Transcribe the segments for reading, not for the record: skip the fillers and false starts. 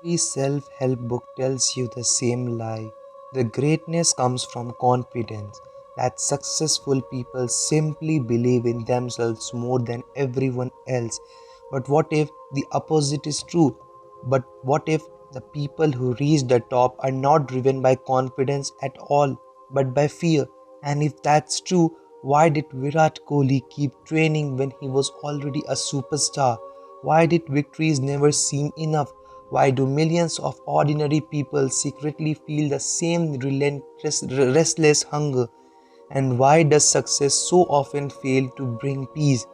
Every self help book tells you the same lie. The greatness comes from confidence, that successful people simply believe in themselves more than everyone else. But what if the opposite is true? But what if the people who reach the top are not driven by confidence at all, but by fear? And if that's true, why did Virat Kohli keep training when he was already a superstar? Why did victories never seem enough? Why do millions of ordinary people secretly feel the same relentless, restless hunger? And why does success so often fail to bring peace?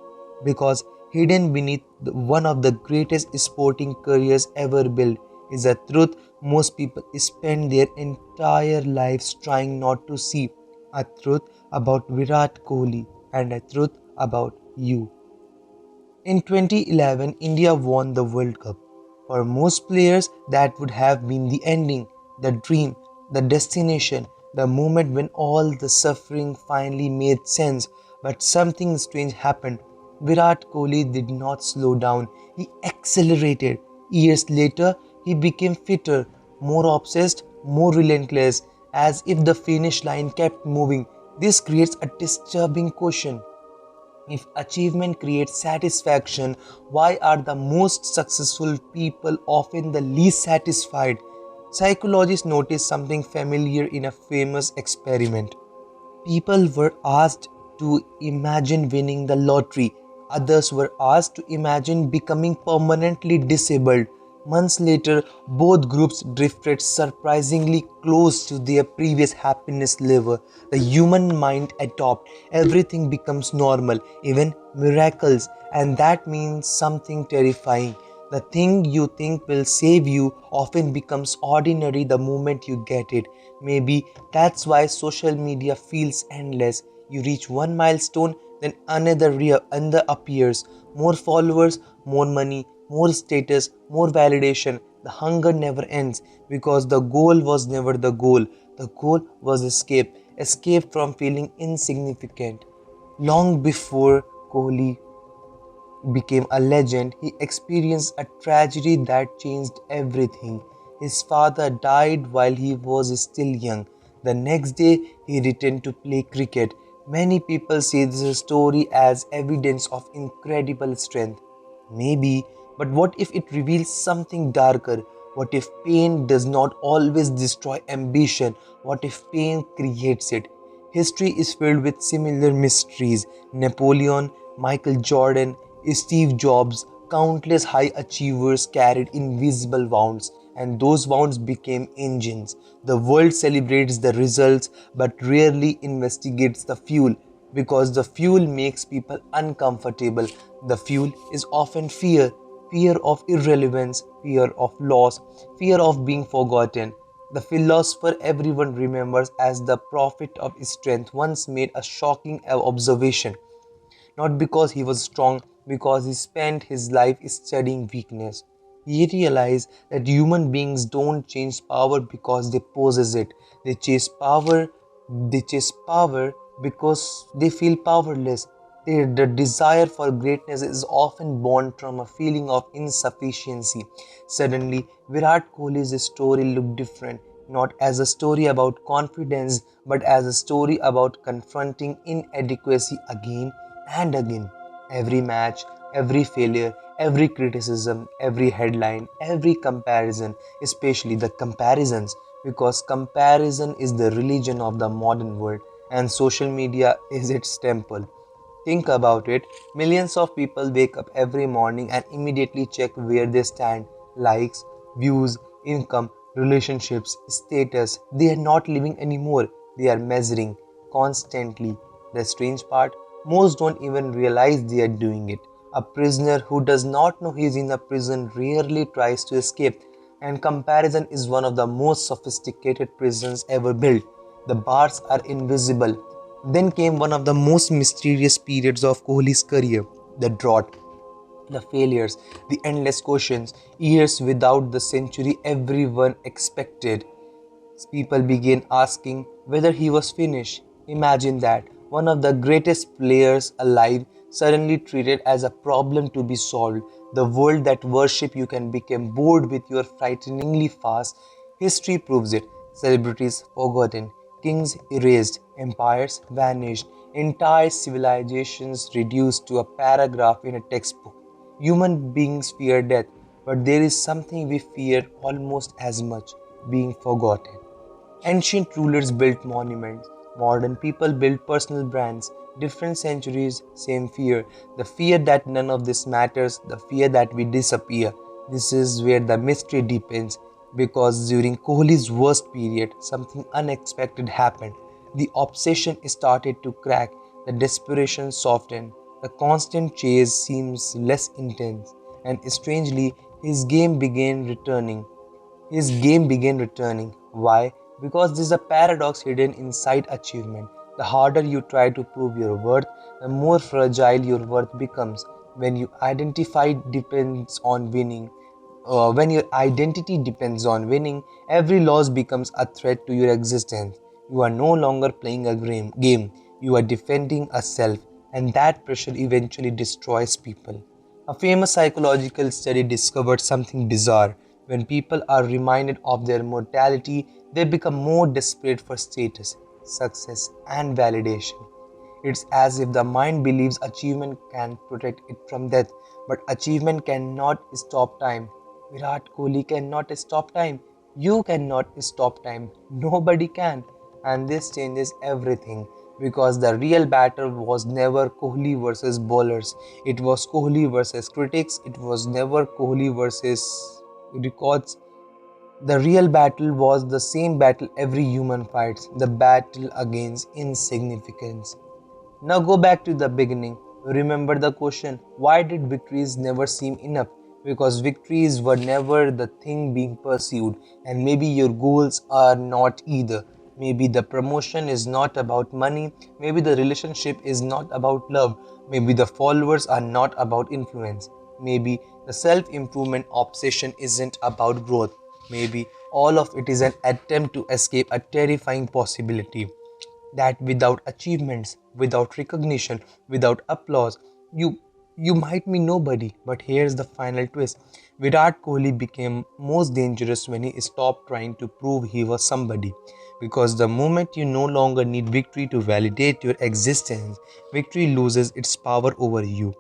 Because hidden beneath one of the greatest sporting careers ever built is a truth most people spend their entire lives trying not to see. A truth about Virat Kohli and a truth about you. In 2011, India won the World Cup. For most players, that would have been the ending, the dream, the destination, the moment when all the suffering finally made sense. But something strange happened. Virat Kohli did not slow down, he accelerated. Years later, he became fitter, more obsessed, more relentless, as if the finish line kept moving. This creates a disturbing question. If achievement creates satisfaction, why are the most successful people often the least satisfied? Psychologists noticed something familiar in a famous experiment. People were asked to imagine winning the lottery. Others were asked to imagine becoming permanently disabled. Months later, both groups drifted surprisingly close to their previous happiness level. The human mind adopts, everything becomes normal, even miracles, and that means something terrifying. The thing you think will save you often becomes ordinary the moment you get it. Maybe that's why social media feels endless. You reach one milestone, then another appears. More followers, more money, more status, more validation. The hunger never ends because the goal was never the goal. The goal was escape, escape from feeling insignificant. Long before Kohli became a legend, he experienced a tragedy that changed everything. His father died while he was still young. The next day, he returned to play cricket. Many people see this story as evidence of incredible strength. Maybe, but what if it reveals something darker? What if pain does not always destroy ambition? What if pain creates it? History is filled with similar mysteries. Napoleon, Michael Jordan, Steve Jobs, countless high achievers carried invisible wounds, and those wounds became engines. The world celebrates the results but rarely investigates the fuel because the fuel makes people uncomfortable. The fuel is often fear, fear of irrelevance, fear of loss, fear of being forgotten. The philosopher everyone remembers as the prophet of strength once made a shocking observation. Not because he was strong, because he spent his life studying weakness. He realized that human beings don't chase power because they possess it. They chase power, they chase power because they feel powerless. The desire for greatness is often born from a feeling of insufficiency. Suddenly, Virat Kohli's story looked different, not as a story about confidence, but as a story about confronting inadequacy again and again. Every match, every failure, every criticism, every headline, every comparison, especially the comparisons, because comparison is the religion of the modern world and social media is its temple. Think about it, millions of people wake up every morning and immediately check where they stand. Likes, views, income, relationships, status. They are not living anymore, they are measuring constantly. The strange part, most don't even realize they are doing it. A prisoner who does not know he is in a prison rarely tries to escape, and comparison is one of the most sophisticated prisons ever built. The bars are invisible. Then came one of the most mysterious periods of Kohli's career, the drought, the failures, the endless questions, years without the century everyone expected. People began asking whether he was finished. Imagine that, one of the greatest players alive suddenly treated as a problem to be solved. The world that worship you can become bored with your frighteningly fast. History proves it. Celebrities forgotten, kings erased, empires vanished, entire civilizations reduced to a paragraph in a textbook. Human beings fear death, but there is something we fear almost as much: being forgotten. Ancient rulers built monuments, modern people build personal brands. Different centuries, same fear. The fear that none of this matters, the fear that we disappear. This is where the mystery deepens, because during Kohli's worst period, something unexpected happened. The obsession started to crack, the desperation softened, the constant chase seems less intense, and strangely, his game began returning. Why? Because there's a paradox hidden inside achievement. The harder you try to prove your worth, the more fragile your worth becomes. When you identify depends on winning, when your identity depends on winning, every loss becomes a threat to your existence. You are no longer playing a game, you are defending a self, and that pressure eventually destroys people. A famous psychological study discovered something bizarre. When people are reminded of their mortality, they become more desperate for status, success, and validation. It's as if the mind believes achievement can protect it from death, but achievement cannot stop time. Virat Kohli cannot stop time. You cannot stop time. Nobody can. And this changes everything, because the real battle was never Kohli versus bowlers. It was Kohli versus critics. It was never Kohli versus records. The real battle was the same battle every human fights, the battle against insignificance. Now go back to the beginning. Remember the question: why did victories never seem enough? Because victories were never the thing being pursued, and maybe your goals are not either. Maybe the promotion is not about money, maybe the relationship is not about love, maybe the followers are not about influence, maybe the self improvement obsession isn't about growth, maybe all of it is an attempt to escape a terrifying possibility that without achievements, without recognition, without applause, you might be nobody. But here's the final twist. Virat Kohli became most dangerous when he stopped trying to prove he was somebody. Because the moment you no longer need victory to validate your existence, victory loses its power over you.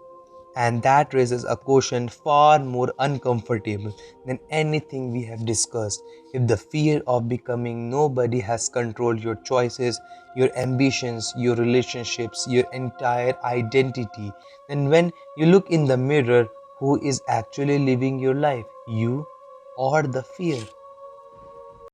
And that raises a question far more uncomfortable than anything we have discussed. If the fear of becoming nobody has controlled your choices, your ambitions, your relationships, your entire identity, then when you look in the mirror, who is actually living your life? You or the fear?